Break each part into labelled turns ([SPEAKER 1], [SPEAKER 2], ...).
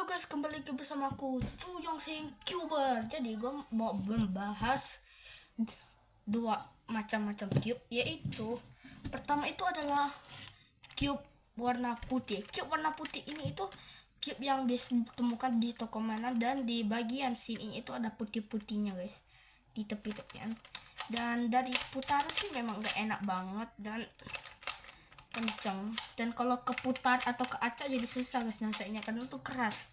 [SPEAKER 1] Halo guys, kembali lagi bersama aku Cuyong Sing Cuber. Jadi gue mau membahas dua macam-macam cube, yaitu pertama itu adalah cube warna putih. Cube warna putih ini itu cube yang ditemukan di toko mainan, dan di bagian sini itu ada putih-putihnya guys, di tepi-tepian. Dan dari putaran sih memang gak enak banget dan kenceng, dan kalau keputar atau keacak jadi susah guys nyelesainnya karena itu keras.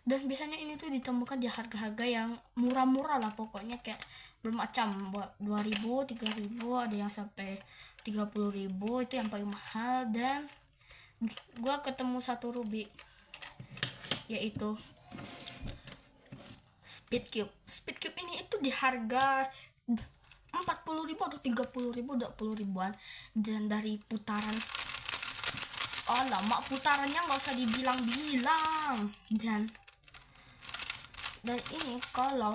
[SPEAKER 1] Dan biasanya ini tuh ditemukan di harga-harga yang murah-murah lah, pokoknya kayak bermacam 2000, 3000, ada yang sampai 30.000, itu yang paling mahal. Dan gua ketemu satu ruby, yaitu Speed Cube ini itu di harga 40.000 atau 30.000, 20.000-an. Dan dari putaran, oh lama putarannya nggak usah dibilang-bilang. Dan ini kalau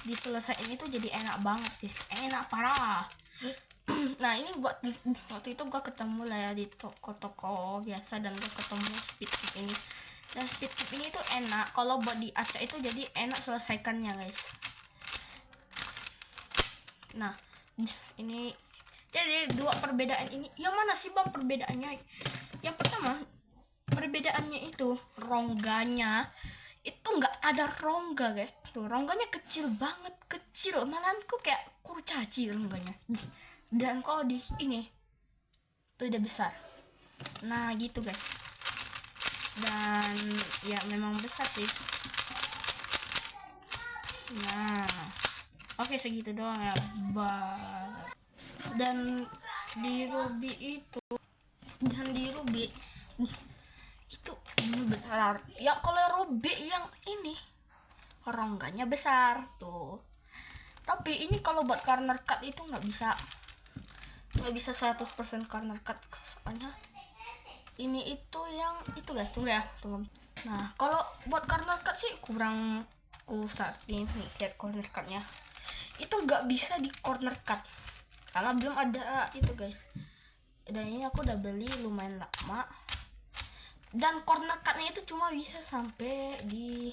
[SPEAKER 1] diselesaikan itu jadi enak banget guys, enak parah. Nah ini buat waktu itu gua ketemu lah ya di toko-toko biasa, dan gua ketemu Speed Cube ini. Dan Speed Cube ini tuh enak kalau buat diacak itu, jadi enak selesaikannya guys. Nah ini jadi dua perbedaan ini. Yang mana sih bang perbedaannya? Yang pertama, perbedaannya itu rongganya itu nggak ada rongga guys. Tuh rongganya kecil banget, kecil, malahan kok kayak kurcaci rongganya. Dan kalau di ini tuh udah besar. Nah gitu guys. Dan ya memang besar sih. Nah oke, segitu doang ya. Dan di ruby itu itu besar ya. Kalau ruby yang ini rongganya besar tuh, tapi ini kalau buat corner cut itu nggak bisa 100% corner cut, soalnya ini itu yang itu guys. Tunggu. Nah kalau buat corner cut sih kurang saat ini lihat corner cutnya itu nggak bisa di corner cut karena belum ada itu guys. Dan ini aku udah beli lumayan lama, dan corner cutnya itu cuma bisa sampai di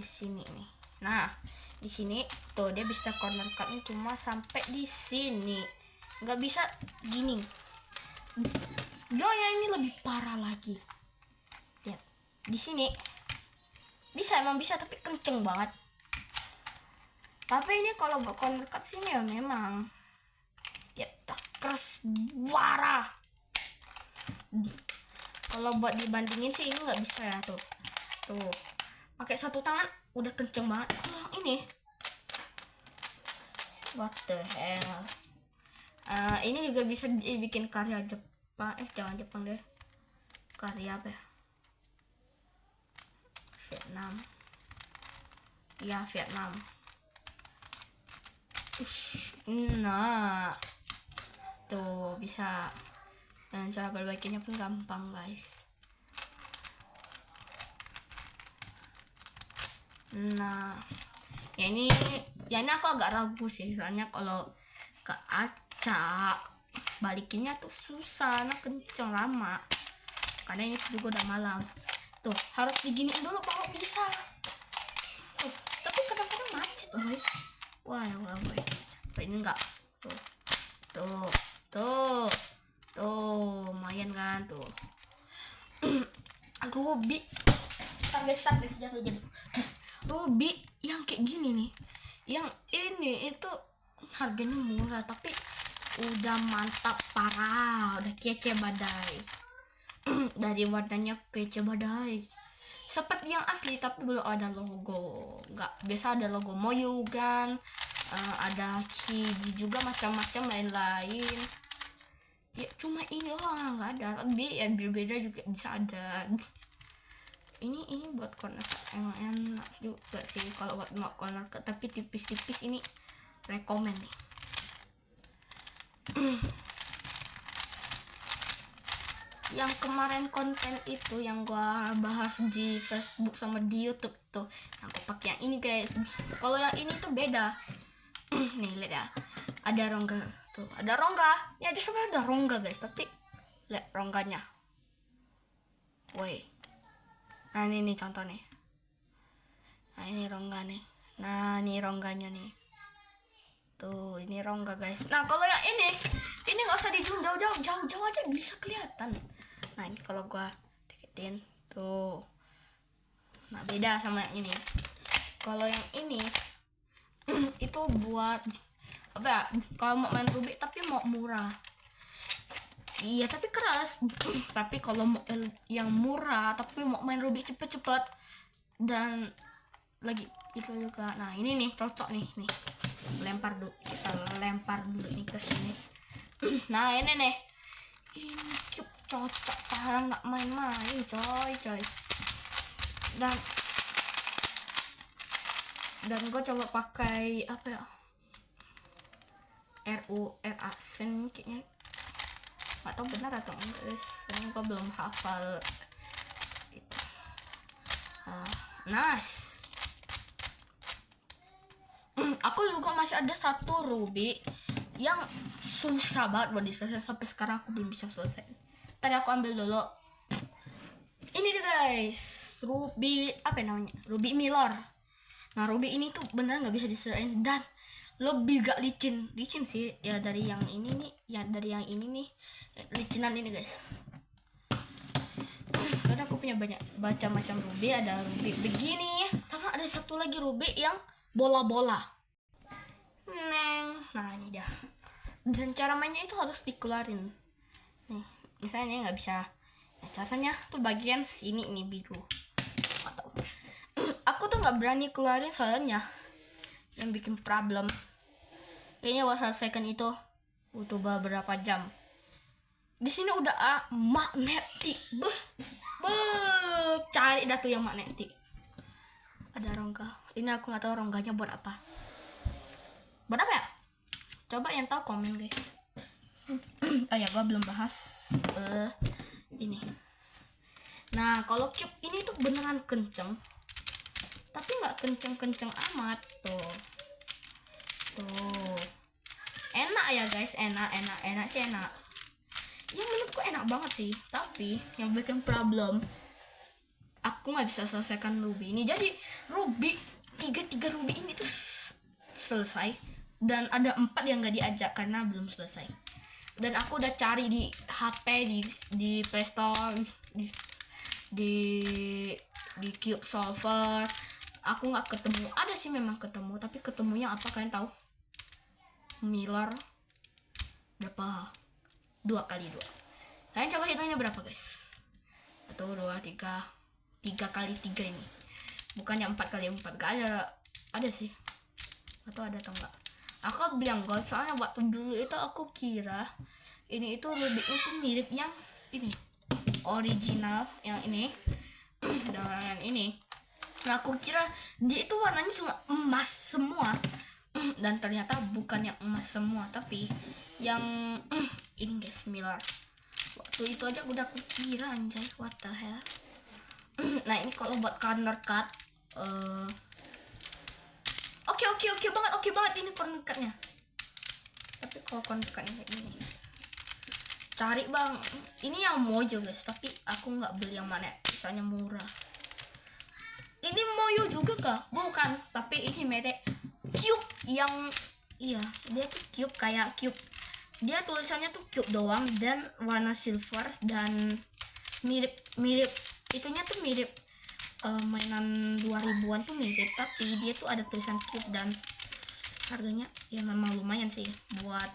[SPEAKER 1] sini nih. Nah di sini tuh dia bisa corner cutnya cuma sampai di sini, nggak bisa gini. Yang ini lebih parah lagi, lihat di sini bisa, emang bisa, tapi kenceng banget. Tapi ini kalau buat corner cut sini ya memang ya keras parah. Kalau buat dibandingin sih ini nggak bisa ya. Tuh pakai satu tangan udah kenceng banget. Kalau yang ini what the hell. Ini juga bisa dibikin karya Jepang, jangan Jepang deh, karya apa ya, Vietnam ya, Vietnam. Nah tuh bisa, dan cara perbaikinya pun gampang guys. Nah ya ini aku agak ragu sih, soalnya kalau keacak balikinnya tuh susah, nah kenceng lama, karena ini juga udah malam. Tuh harus diginiin dulu baru bisa. Tuh, tapi kadang-kadang macet boy. Wah boy, ini enggak. Tuh lumayan kan tuh. Ruby start guys, jatuh. Ruby yang kayak gini nih, yang ini itu harganya murah tapi udah mantap parah, udah kece badai. Dari warnanya kece badai seperti yang asli, tapi belum ada logo. Nggak biasa ada logo Moyugan, ada Kiji juga, macam-macam lain-lain ya, cuma ini loh nggak ada. Tapi yang berbeda juga bisa ada. Ini buat corner cut emang enak juga sih kalau buat corner cut, tapi tipis-tipis ini rekomen nih. Yang kemarin konten itu yang gua bahas di Facebook sama di YouTube tuh, yang aku pakai yang ini guys. Kalau yang ini tuh beda. Nih lihat ya, ada rongga tuh, ada rongga ya, di sebenarnya ada rongga guys, tapi lihat rongganya, woi Nah ini nih contoh nih. Nah ini rongga nih. Nah ini rongganya nih. Tuh ini rongga guys. Nah kalau yang ini nggak usah dizoom jauh aja bisa kelihatan. Nah ini kalau gua deketin tuh. Nah beda sama yang ini. Kalau yang ini itu buat apa ya? Kalau mau main Rubik tapi mau murah. Iya tapi keras. Tapi kalau mau yang murah tapi mau main Rubik cepet-cepet dan lagi itu juga. Nah ini nih cocok nih. Lempar dulu, kita lempar dulu nih ke sini. Nah ini nih. Ini cube cocok, sekarang nggak main-main coy. Dan gue coba pakai apa ya, RA Sen kayaknya, nggak tahu benar atau enggak guys, soalnya gue belum hafal itu. Nice. Aku juga masih ada satu Rubik yang susah banget buat diselesaikan, sampai sekarang aku belum bisa selesai. Tadi aku ambil dulu ini deh guys, Rubik apa namanya, Rubik Miller. Nah Rubik ini tuh beneran nggak bisa diselesain dan lebih gak licin sih ya dari yang ini nih, licinan ini guys. Karena aku punya banyak macam Rubik, ada Rubik begini, sama ada satu lagi Rubik yang bola-bola. Nah ini dah. Dan cara mainnya itu harus dikeluarin. Nih, misalnya nggak bisa. Nah, caranya tuh bagian sini ini biru. Atau aku tuh nggak berani keluarin soalnya yang bikin problem. Kayaknya buat selesaikan itu butuh beberapa jam. Di sini udah magnetik. Cari dah tuh yang magnetik. Ada rongga. Ini aku nggak tahu rongganya buat apa. Buat apa ya? Coba yang tahu komen guys. Oh ya, gua belum bahas ini. Nah, kalau cube ini tuh beneran kenceng. Tapi nggak kenceng-kenceng amat tuh. Enak ya guys, enak sih enak. Yang menurutku enak banget sih. Tapi yang bikin problem, aku nggak bisa selesaikan Rubik ini. Jadi Rubik tiga Rubik ini tuh selesai dan ada 4 yang nggak diajak karena belum selesai. Dan aku udah cari di HP, di Playstore, di Cube Solver, aku nggak ketemu. Ada sih memang ketemu, tapi ketemunya apa kalian tahu? Miller berapa? 2x2. Kalian coba hitungnya berapa guys? 1, 2, 3 3x3 ini. Bukannya 4x4, gak ada sih. Atau ada atau enggak? Aku bilang gold soalnya waktu dulu itu aku kira ini itu Rubik itu mirip yang ini, original yang ini dengan yang ini. Nah aku kira dia itu warnanya cuma emas semua. Dan ternyata bukan yang emas semua, tapi yang ini guys, Miller. Waktu itu aja udah aku kira anjay, what the hell. Nah ini kalau buat corner cut, oke banget ini corner cutnya. Tapi kalau corner cutnya kayak gini, cari bang, ini yang Mojo guys, tapi aku nggak beli yang mana, misalnya murah. Ini Mojo juga kah? Bukan, tapi ini merek Cube yang iya, dia tuh Cube kayak Cube. Dia tulisannya tuh Cube doang dan warna silver dan mirip itunya tuh mirip mainan 2000-an tuh mirip, tapi dia tuh ada tulisan Cube dan harganya ya memang lumayan sih buat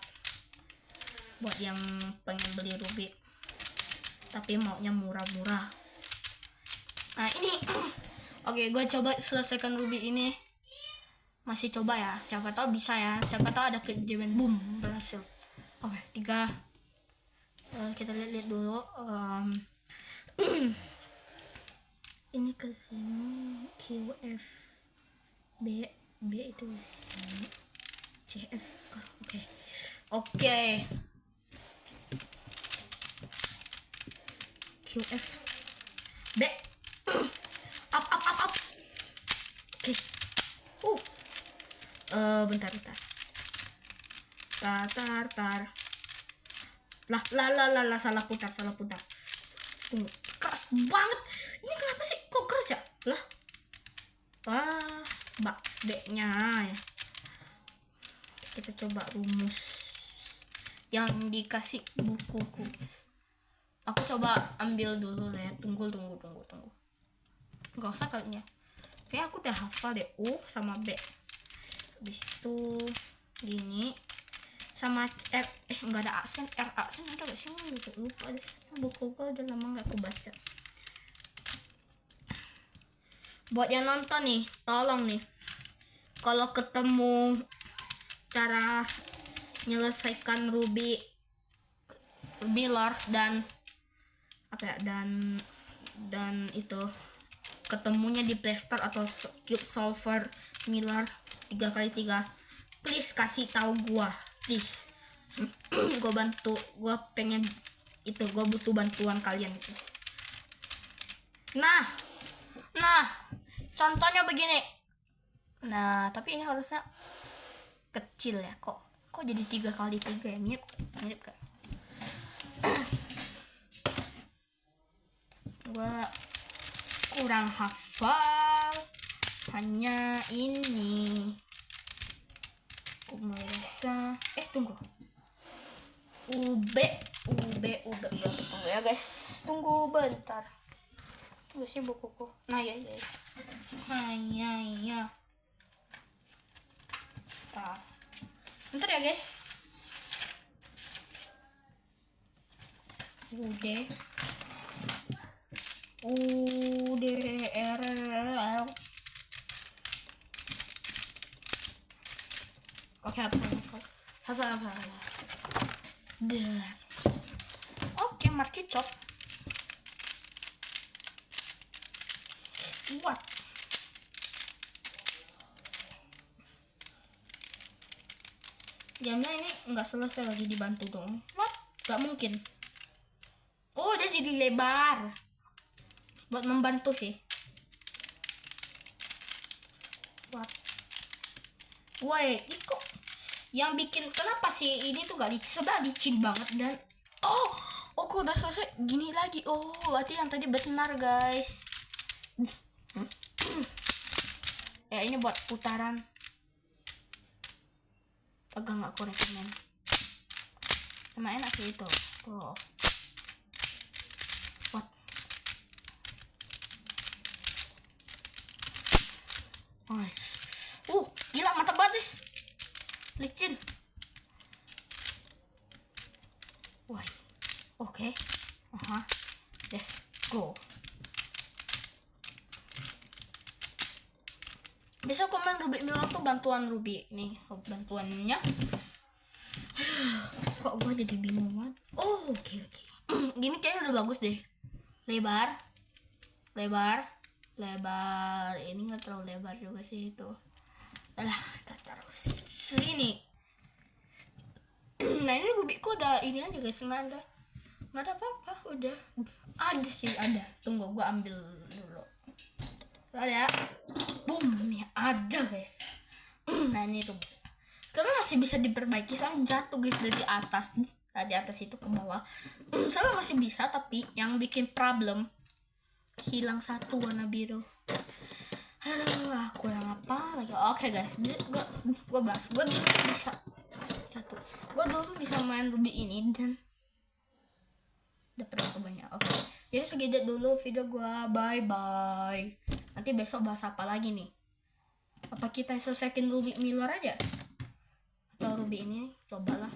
[SPEAKER 1] yang pengen beli Rubik tapi maunya murah-murah. Nah ini oke, gue coba selesaikan Rubik ini. Masih coba ya, siapa tahu bisa ya, siapa tahu ada kejadian boom berhasil. Oke, 3 kita lihat dulu. Ini ke sini QF B itu sini CF. Oke. QF B up. Oke. Bentar. Tar. Lah, salah putar. Keras banget. Ini kenapa sih kok keras B-nya ya. Kita coba rumus yang dikasih bukuku. Aku coba ambil dulu ya. Tunggu. Gak usah kalinya. Kayak aku udah hafal deh U sama B. Habis itu gini sama R, nggak ada aksen, R aksen ada gak sih? Lupa deh. Buku gue udah lama gak aku baca. Buat yang nonton nih, tolong nih, kalau ketemu cara menyelesaikan Ruby Miller dan apa ya, dan itu ketemunya di Playstore atau Cube Solver Miller 3x3, please kasih tahu gua, please. Gua bantu, gua pengen itu, gua butuh bantuan kalian, please. Nah contohnya begini. Nah tapi ini harusnya kecil ya, kok jadi 3x3 ya, mirip kan. Gua kurang hafal hanya ini. Aku merasa tunggu. UB ya, tunggu ya guys, tunggu bentar. Tunggu sih bukuku. Nah ya. Bentar ya guys. UDRL. Oke, apa? Oke, market chop. What? Jamnya ini nggak selesai lagi dibantu dong. What? Gak mungkin. Oh, dia jadi lebar. Buat membantu sih. What? Wait, ini kok yang bikin kenapa sih ini tuh gak licin? Sebelah licin banget dan kok udah selesai gini lagi. Oh, berarti yang tadi benar guys. Ya ini buat putaran. Agak nggak aku rekomen. Sama enak sih itu. Tuh. What? Nice. Gila mantap banget, licin. Wah. Oke. Let's go. Bisa komen Ruby Miller tuh bantuan Ruby nih, bantuannya. Kok gue jadi bingung banget. Oke. Gini kayaknya udah bagus deh. Lebar. Ini nggak terlalu lebar juga sih itu. Alah, kita taruh sini. Nah ini Ruby kok udah ini aja guys, nggak ada apa-apa, udah ada sih, ada. Tunggu gue ambil dulu. Ada, boom, nih ada guys. Nah ini tuh, karena masih bisa diperbaiki, soalnya jatuh guys dari atas itu ke bawah. Soalnya masih bisa, tapi yang bikin problem hilang satu warna biru. Aduh, kurang apa lagi? Oke guys, gue bahas. Gue dulu bisa jatuh. Gue dulu bisa main Ruby ini dan udah pernah banyak. Oke, jadi segitu dulu video gue. Bye bye. Nanti besok bahas apa lagi nih? Apa kita selesaiin Ruby Miller aja? Atau Ruby ini? Cobalah.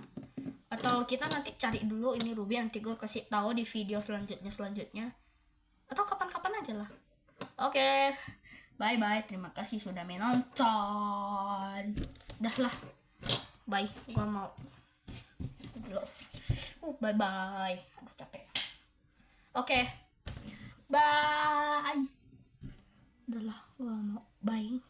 [SPEAKER 1] Atau kita nanti cari dulu ini Ruby, nanti gue kasih tahu di video selanjutnya. Atau kapan-kapan aja lah. Oke. Bye bye, terima kasih sudah menonton. Dah lah, bye. Gua mau dulu. Bye bye. Aduh capek. Oke. Bye. Udah lah, gua mau bye.